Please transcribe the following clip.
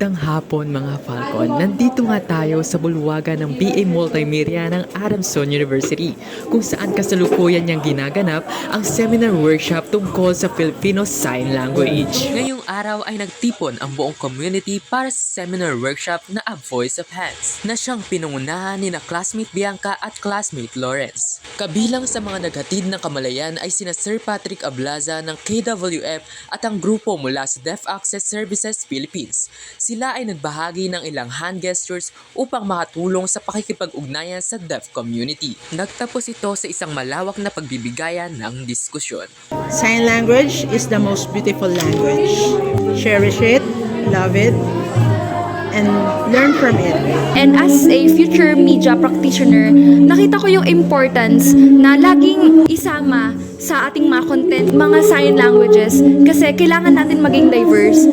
Magandang hapon mga Falcon. Nandito nga tayo sa bulwagan ng BA Multimedia ng Adamson University kung saan kasalukuyan niyang ginaganap ang seminar workshop tungkol sa Filipino Sign Language. Ngayong araw ay nagtipon ang buong community para sa seminar workshop na A Voice of Hands na siyang pinungunahan ni na classmate Bianca at classmate Lawrence. Kabilang sa mga naghatid ng kamalayan ay sina Sir Patrick Ablaza ng KWF at ang grupo mula sa Deaf Access Services Philippines. Sila ay nagbahagi ng ilang hand gestures upang makatulong sa pakikipag-ugnayan sa deaf community. Nagtapos ito sa isang malawak na pagbibigayan ng diskusyon. Sign language is the most beautiful language. Cherish it, love it, and learn from it. And as a future media practitioner, nakita ko yung importance na laging isama sa ating mga content, mga sign languages, kasi kailangan natin maging diverse.